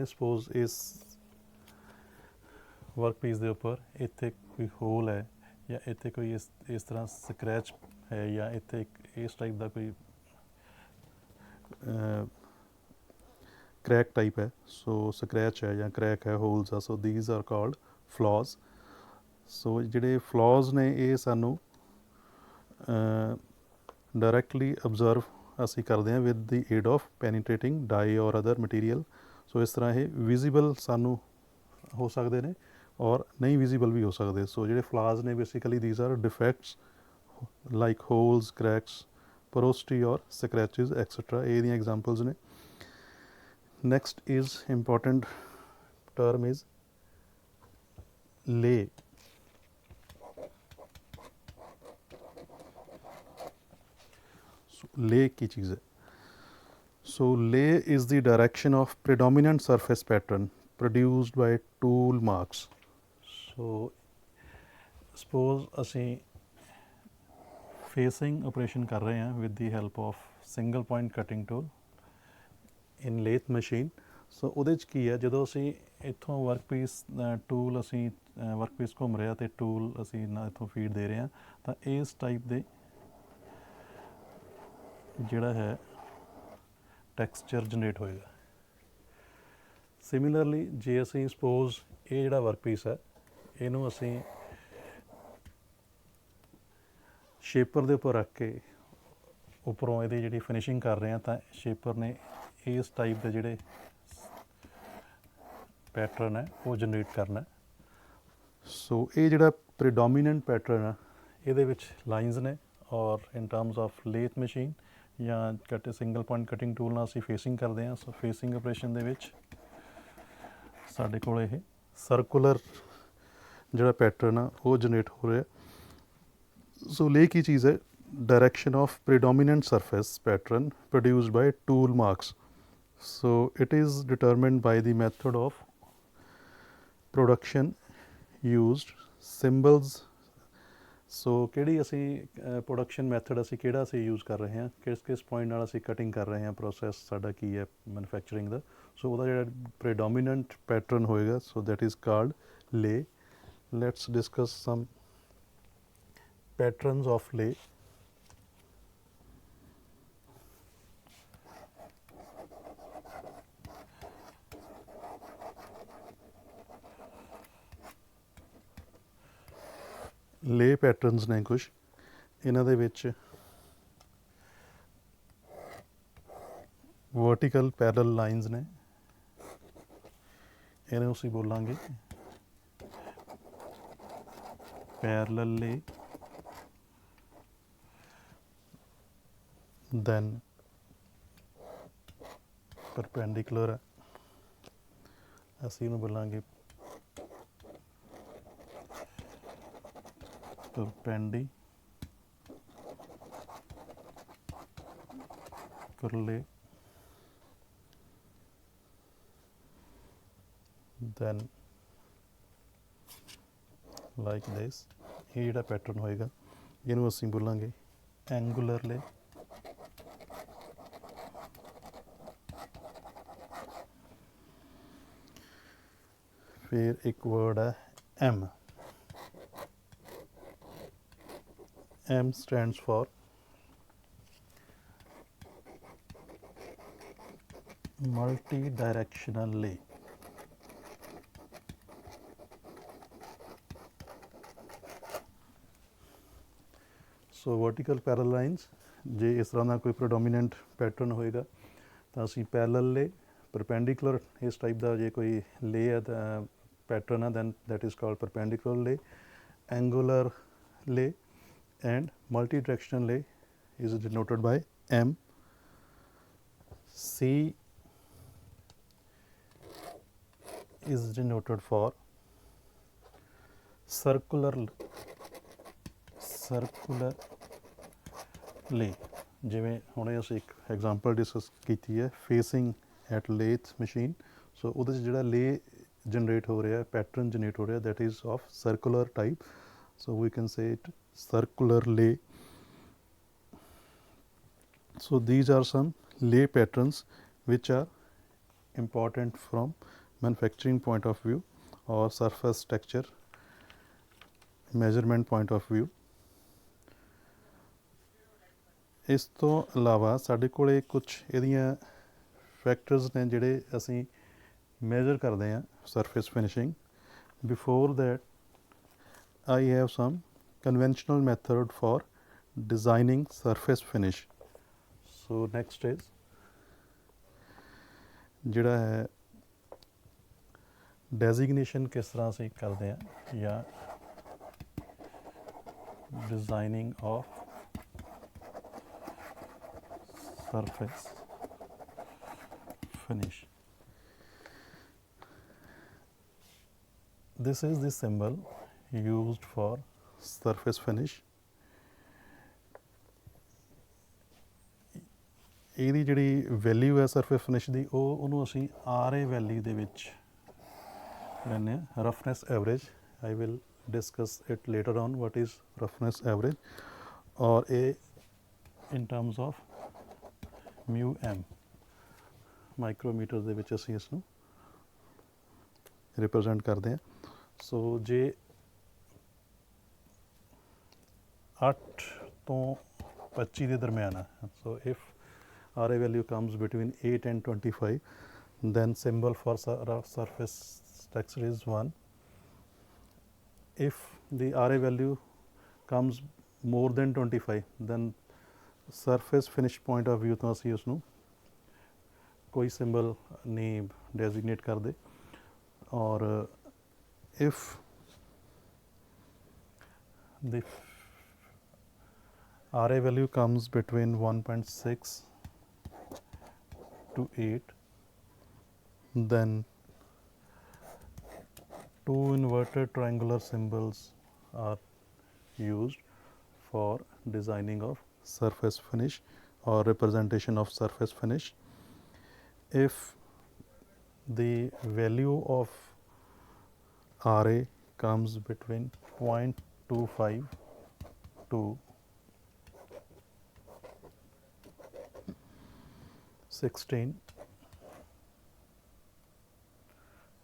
Suppose ਇਸ work piece ਦੇ ਉੱਪਰ ਇੱਥੇ ਕੋਈ ਹੋਲ ਹੈ ਜਾਂ ਇੱਥੇ ਕੋਈ ਇਸ ਤਰ੍ਹਾਂ ਸਕ੍ਰੈਚ ਹੈ ਜਾਂ ਇੱਥੇ ਇਸ ਟਾਈਪ ਦਾ ਕੋਈ क्रैक टाइप है, सो स्क्रैच है या क्रैक है, होल्स है, so these are called flaws. So जिहड़े फ्लॉज ने ये सानू डायरैक्टली ऑब्जर्व असी करते हैं with the aid of penetrating dye और अदर मटीरियल। सो इस तरह ये विजिबल सानू हो सकते हैं और नहीं विजिबल भी हो सकते। सो जिहड़े फ्लॉज ने basically these are defects like holes, cracks, porosity और scratches एक्सेट्रा, ये दी एग्जाम्पल्स ने। Next is important term is lay। So lay की चीज़ है। So lay is the direction of predominant surface pattern produced by tool marks। So suppose असी facing operation कर रहे हैं with the help of single point cutting tool in lathe machine। सो ਉਹਦੇ 'ਚ ਕੀ ਹੈ, ਜਦੋਂ ਅਸੀਂ ਇੱਥੋਂ ਵਰਕਪੀਸ ਟੂਲ ਅਸੀਂ ਵਰਕਪੀਸ ਘੁੰਮ ਰਿਹਾ ਅਤੇ ਟੂਲ ਅਸੀਂ ਨਾ ਇੱਥੋਂ ਫੀਡ ਦੇ ਰਹੇ ਹਾਂ ਤਾਂ ਇਸ ਟਾਈਪ ਦੇ ਜਿਹੜਾ ਹੈ ਟੈਕਸਚਰ ਜਨਰੇਟ ਹੋਏਗਾ। ਸਿਮਿਲਰਲੀ ਜੇ ਅਸੀਂ ਸਪੋਜ਼ ਇਹ ਜਿਹੜਾ ਵਰਕਪੀਸ ਹੈ ਇਹਨੂੰ ਅਸੀਂ ਸ਼ੇਪਰ ਦੇ ਉੱਪਰ ਰੱਖ ਕੇ ਉੱਪਰੋਂ ਇਹਦੀ ਜਿਹੜੀ ਫਿਨਿਸ਼ਿੰਗ ਕਰ ਰਹੇ ਹਾਂ ਤਾਂ ਸ਼ੇਪਰ ਨੇ ਇਸ टाइप के जोड़े पैटर्न है वो जनरेट करना। सो ये जोड़ा प्रीडोमीनेंट पैटर्न है ये लाइनस ने और in terms of lathe machine या cut single point cutting tool नाल असीं फेसिंग करते हैं। सो फेसिंग ऑपरेशन दे विच साडे कोल ये सर्कुलर जोड़ा पैटर्न है वो जनरेट हो रहा है। सो ले की चीज़ है direction of predominant surface pattern produced by tool marks. So it is determined by the method of production used symbols। so ਕਿਹੜੀ ਅਸੀਂ production method ਅਸੀਂ ਕਿਹੜਾ ਅਸੀਂ यूज़ ਕਰ ਰਹੇ ਹਾਂ, ਕਿਸ point ਨਾਲ ਅਸੀਂ cutting ਕਰ ਰਹੇ ਹਾਂ, process ਸਾਡਾ ਕੀ ਹੈ manufacturing ਦਾ। so ਉਹਦਾ ਜਿਹੜਾ predominant pattern ਹੋਏਗਾ so that is called lay। let's discuss some patterns of lay। ਲੇ ਪੈਟਰਨਸ ਨੇ ਕੁਛ, ਇਹਨਾਂ ਦੇ ਵਿੱਚ ਵਰਟੀਕਲ ਪੈਰਲਲ ਲਾਈਨਸ ਨੇ, ਇਹਨੂੰ ਅਸੀਂ ਬੋਲਾਂਗੇ ਪੈਰਲਲ ਲੇ। ਦੈਨ ਪਰਪੈਂਡੀਕੂਲਰ ਹੈ, ਅਸੀਂ ਇਹਨੂੰ ਬੋਲਾਂਗੇ perpendicular lay। then like this ਇਹ ਜਿਹੜਾ ਪੈਟਰਨ ਹੋਏਗਾ ਇਹਨੂੰ ਅਸੀਂ ਬੋਲਾਂਗੇ ਐਂਗੂਲਰ ਲੇ। ਫਿਰ ਇੱਕ ਵਰਡ ਹੈ M। M stands for multidirectional lay। So vertical parallel lines जे इस तरह का कोई प्रोडोमीनेंट पैटर्न होएगा तो असी पैरल ले, परपेंडिकुलर इस टाइप का जे कोई ले है पैटर्न है then that is called perpendicular lay. Angular lay and multidirectional lay is denoted by M। C is denoted for circular lay। ਜਿਵੇਂ ਹੁਣੇ ਅਸੀਂ ਇੱਕ ਐਗਜ਼ਾਮਪਲ ਡਿਸਕਸ ਕੀਤੀ ਹੈ ਫੇਸਿੰਗ ਐਟ ਲੇਥ ਮਸ਼ੀਨ। ਸੋ ਉਹਦੇ 'ਚ ਜਿਹੜਾ ਲੇ ਜਨਰੇਟ ਹੋ ਰਿਹਾ, ਪੈਟਰਨ ਜਨਰੇਟ ਹੋ ਰਿਹਾ, that is of circular type. So we can say it circular lay। so these are some lay patterns which are important from manufacturing point of view or surface texture measurement point of view. इस तो इलावा साढ़े कोले कुछ इहदियां factors ने जिहड़े असीं measure करते हैं surface finishing. Before that I have some conventional method for designing surface finish. So next is जिहड़ा है डेजिग्नेशन किस तरह से करते हैं या designing of surface finish. This is the symbol used for surface finish. ਇਹਦੀ ਜਿਹੜੀ ਵੈਲਿਊ ਹੈ ਸਰਫੇਸ ਫਿਨਿਸ਼ ਦੀ ਉਹਨੂੰ ਅਸੀਂ RA ਵੈਲਿਊ ਦੇ ਵਿੱਚ ਲੈਂਦੇ ਹਾਂ, roughness average. I will discuss it later on what is roughness average. ਔਰ ਇਹ ਇਨ ਟਰਮਸ ਆਫ ਮਿਊ ਐਮ ਮਾਈਕਰੋਮੀਟਰ ਦੇ ਵਿੱਚ ਅਸੀਂ ਇਸ ਨੂੰ ਰਿਪਰੈਜ਼ੈਂਟ ਕਰਦੇ ਹਾਂ. ਸੋ ਜੇ 8 ਤੋਂ 25 ਦੇ ਦਰਮਿਆਨ ਹੈ, ਸੋ if RA value comes between 8 and 25, then symbol for surface texture is 1. If the RA value comes more than 25, then surface finish point of view तो असी उसनू कोई symbol नहीं designate कर दे. और if the RA value comes between 1.6 to 8, then 2 inverted triangular symbols are used for designing of surface finish or representation of surface finish. If the value of RA comes between 0.25 to 16,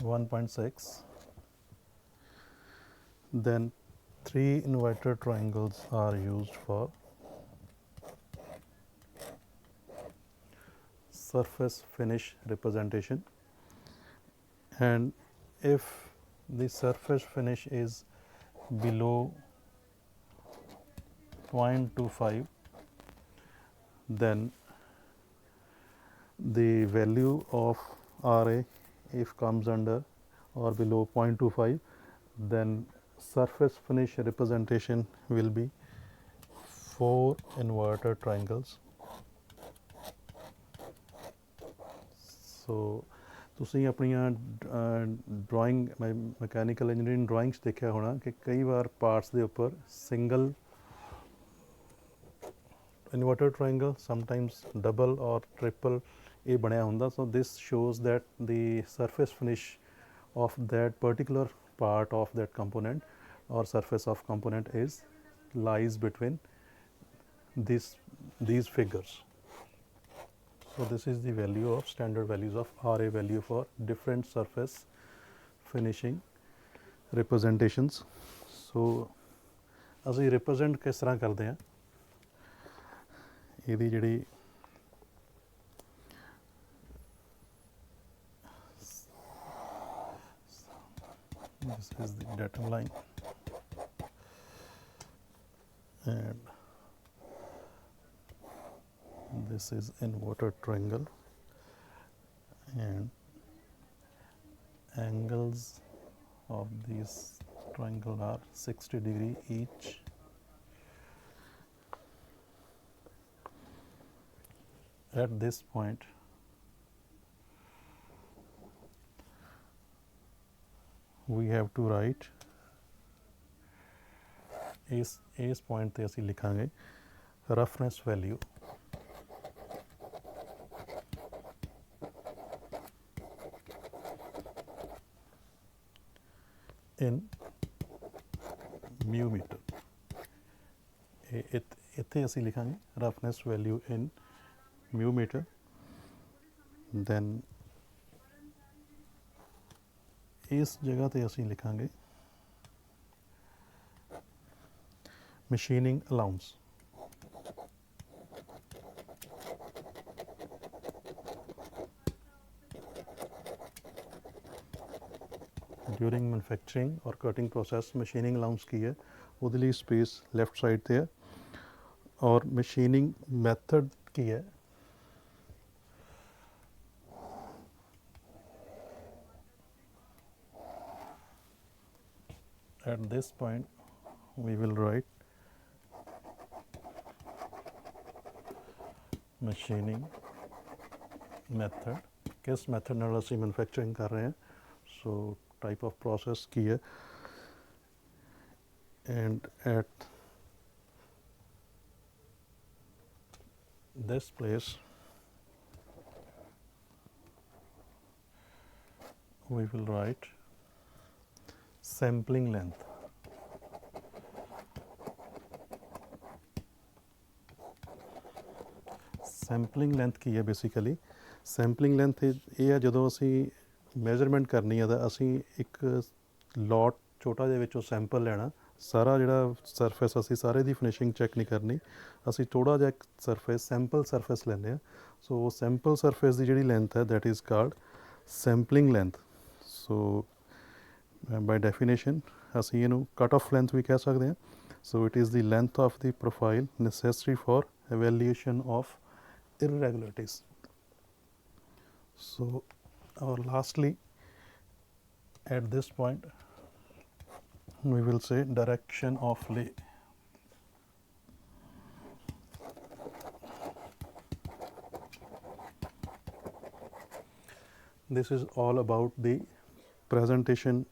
1.6, then 3 inverted triangles are used for surface finish representation. And if the surface finish is below 0.25, then the value of RA if comes under or below 0.25, then surface finish representation will be 4 inverted triangles. So ਤੁਸੀਂ ਆਪਣੀਆਂ drawing mechanical engineering drawing 'ਚ ਦੇਖਿਆ ਹੋਣਾ ਕਿ ਕਈ ਵਾਰ parts ਦੇ ਉੱਪਰ single inverted triangle, sometimes double or triple ਇਹ ਬਣਿਆ ਹੁੰਦਾ. So this shows that the surface finish of that particular part of that component or surface of component is lies between these figures. So this is the value of standard values of RA value for different surface finishing representations. So ਅਸੀਂ represent ਕਿਸ ਤਰ੍ਹਾਂ ਕਰਦੇ ਹਾਂ, ਇਹਦੀ ਜਿਹੜੀ this is the datum line and this is inverted triangle and angles of these triangle are 60 degree each. At this point we have to write इस point ਤੇ ਅਸੀਂ ਲਿਖਾਂਗੇ roughness value in mu meter. ਇੱਥੇ ਅਸੀਂ ਲਿਖਾਂਗੇ roughness value in mu meter. Then इस जगह ते असीं लिखांगे मशीनिंग अलाउंस। ड्यूरिंग मैन्युफैक्चरिंग और कटिंग प्रोसैस मशीनिंग अलाउंस की है, ਉਹਦੇ ਲਈ स्पेस लैफ्ट साइड ते है। और मशीनिंग मैथड की है, at this point we will write machining method, किस मेथड ਨਾਲ ਅਸੀਂ मैन्युफैक्चरिंग कर रहे हैं, सो टाइप ऑफ प्रोसेस की है। And at this place we will write sampling length। Sampling length की है बेसिकली। सैंपलिंग लैंथ ये है ਜਦੋਂ ਅਸੀਂ ਮੈਜ਼ਰਮੈਂਟ ਕਰਨੀ ਹੈ ਤਾਂ ਅਸੀਂ ਇੱਕ ਲੋਟ ਛੋਟਾ ਜਿਹਾ ਵਿੱਚੋਂ ਸੈਂਪਲ ਲੈਣਾ। ਸਾਰਾ ਜਿਹੜਾ ਸਰਫੇਸ ਅਸੀਂ ਸਾਰੇ ਦੀ ਫਿਨਿਸ਼ਿੰਗ ਚੈੱਕ ਨਹੀਂ ਕਰਨੀ, ਅਸੀਂ ਥੋੜ੍ਹਾ ਜਿਹਾ ਇੱਕ ਸਰਫੇਸ ਸੈਂਪਲ ਸਰਫੇਸ ਲੈਂਦੇ ਹਾਂ। ਸੋ ਸੈਂਪਲ ਸਰਫੇਸ ਦੀ ਜਿਹੜੀ ਲੈਂਥ ਹੈ that is called sampling length. So by definition ਅਸੀਂ ਇਹਨੂੰ ਕੱਟ ਆਫ ਲੈਂਥ ਵੀ ਕਹਿ ਸਕਦੇ ਹਾਂ। So it is the length of the profile necessary for evaluation of irregularities। So or lastly at this point we will say direction of lathe। This is all about the presentation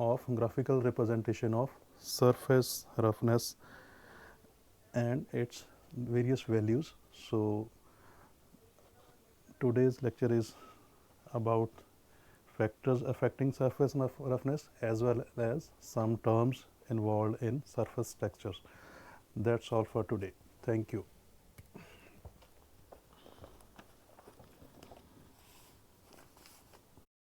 of graphical representation of surface roughness and its various values। So today's lecture is about factors affecting surface roughness as well as some terms involved in surface textures. That's all for today. Thank you.